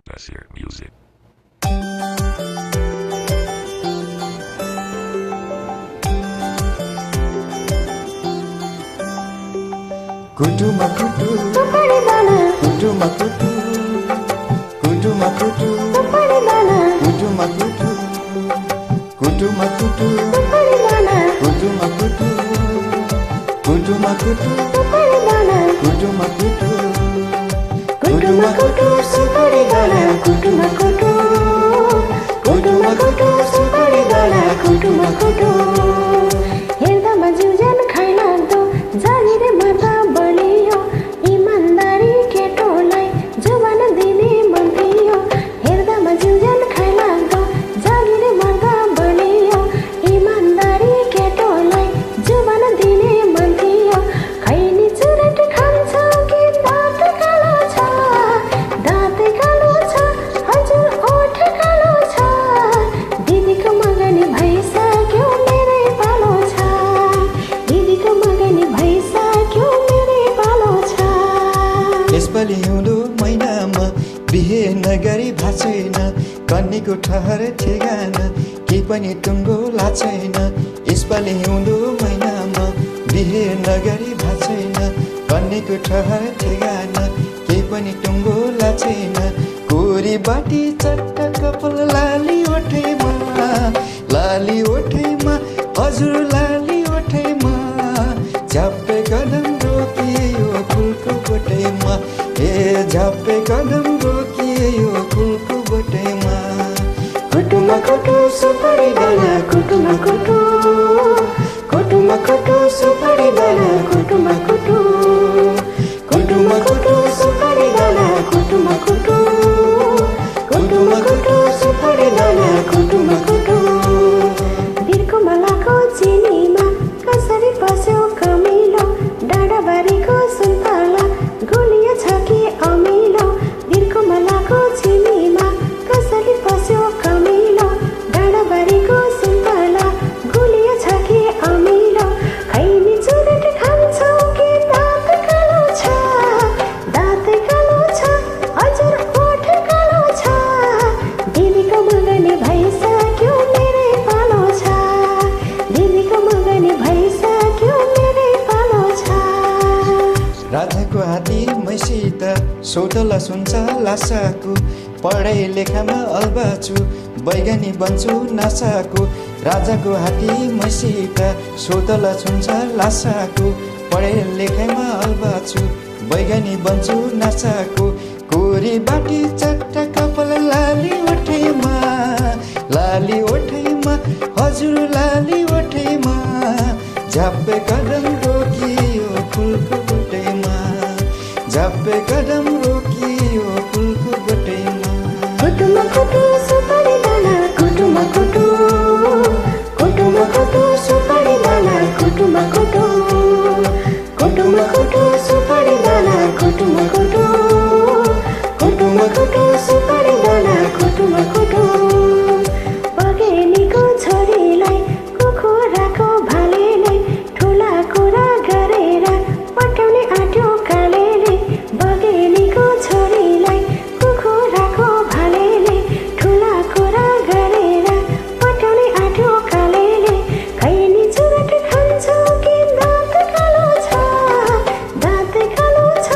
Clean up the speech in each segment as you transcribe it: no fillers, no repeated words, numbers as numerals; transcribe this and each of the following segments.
Basir Music. Kutu makutu, kutu makutu, kutu makutu, kutu makutu, kutu makutu, kutu makutu, kutu makutu, kutu makutu, kutu makutu, supari dana, kutu makutu, kutu makutu, supari dana, kutu makutu. हेर्दामा जिउज्यान खाइलाग्दो जागिरे माता बलियो इमानदारी केटोलाई जुबान दिने मन थियो हेर्दामा जिउज्यान खाइलाग्दो जागिरे माता बलियो इमानदारी केटोलाई जुबान दिने मन थियो खैनी चुरेट खान्छ कि दाँत कालो छ हजुर ओठ कालो छ दिदीको मगनी भइसक्यो मेरै पालो छ दिदीको मगनी भइसक्यो मेरै पालो छ यसपालि हिउँदो महिनामा बिहे नगरी भाछैन कन्नीको ठहर ठेगाना केही पनि टुङ्गो लाछैन यसपालि हिउँदो महिनामा बिहे नगरी भाछैन कन्नीको ठहर ठेगाना केही पनि टुङ्गो लाछैन कोरी बाटी चट्ट कपाल लाली ओठैमा हजुर लाली ओठैमा झ्याप्पे कदम रोकियो फुलको बोटैमा ए झ्याप्पे कदम रोकियो फुलको बोटैमा कुटुमा कुटु सुपारी दाना कुटुमा कुटु कुटुमा कुटु सुपारी दाना कुटुमा कुटु कुटुमा कुटु सुपारी दाना कुटुमा कुटु कुटुमा कुटु सुपारी दाना कुटुमा कुटु बिर्को मलाको चिनीमा कसरी पस्यो कमिलो डाँडाबारीको सुन्तला गुलियो छ कि अमिलो बिर्को मलाको चिनीमा कसरी पस्यो कमिलो डाँडाबारीको सुन्तला गुलियो छ कि अमिलो खैनी चुरेट खान्छौ कि दाँत कालो छ हजुर ओठ कालो छ दिदीको मगनी भइसक्यो मेरै पालो छ दिदीको मगनी भइसक्यो मेरै पालो छ राजाको हाती मैसित सौतला सुन्छ लासाको पढाइ लेखामा अल्बाछु बैगनी बन्छु नासाको राजाको हाती मैसित सौतला सुन्छ लासाको पढाइ लेखामा अल्बाछु बैगनी बन्छु नासाको कोरी बाटी चट्ट कपाल लाली ओठैमा हजुर लाली ओठैमा झ्याप्पे कदम रोकियो फुलको बोटैमा झ्याप्पे कदम रोकियो फुलको बोटैमा कुटुमा कुटु सुपारी दाना कुटुमा कुटु कुटुमा कुटु सुपारी दाना कुटुमा कुटु कुटुमा कुटु सुपारी दाना कुटुमा कुटु कुटुमा कुटु सुपारी दाना कुटुमा कुटु बगेनीको छोरीलाई कुखुराको भालेले ठुला कुरा गरेर पठाउने आँट्यो कालेले बगेनीको छोरीलाई कुखुराको भालेले ठुला कुरा गरेर पठाउने आँट्यो कालेले खैनी चुरेट खान्छौ कि दाँत कालो छ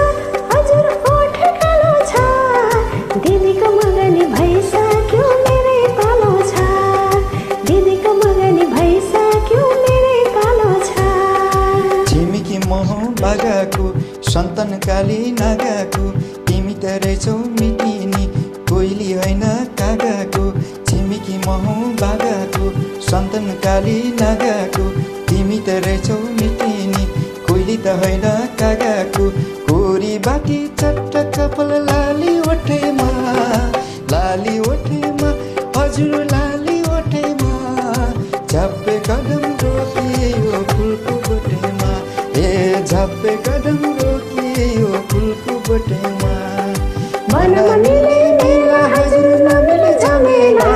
हजुर ओठ कालो छ दिदीको मगनी भइसक्यो मेरै पालो छ दिदीको मगनी भइसक्यो मेरै पालो छ छिमेकी मोह बागाको सन्तान काली नागाको तिमी त रहेछौ मिटिनी कोइली होइन कागाको छिमेकी मोह बागाको सन्तान काली नागाको तिमी त रहेछौ मिटिनी कोइली त होइन कागाको कोरी बाटी चट्ट कपाल लाली ओठैमा हजुर लाली ओठैमा झ्याप्पे कदम रोकियो फुलको बोटैमा ए झ्याप्पे कदम रोकियो फुलको बोटैमा मनमा मिले मेला हजुर नमिले झमेला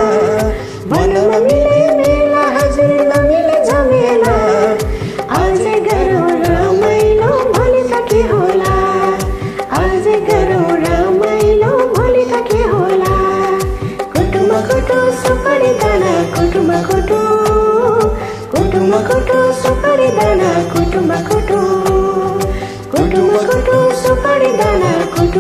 मनमा मिले मेला हजुर नमिले झमेला आजै गरौँ रमाइलो भोलि त के होला आजै गरौँ रमाइलो कुटु सुपारी दाना कुटुमा कुटु सुपारी दाना कुटु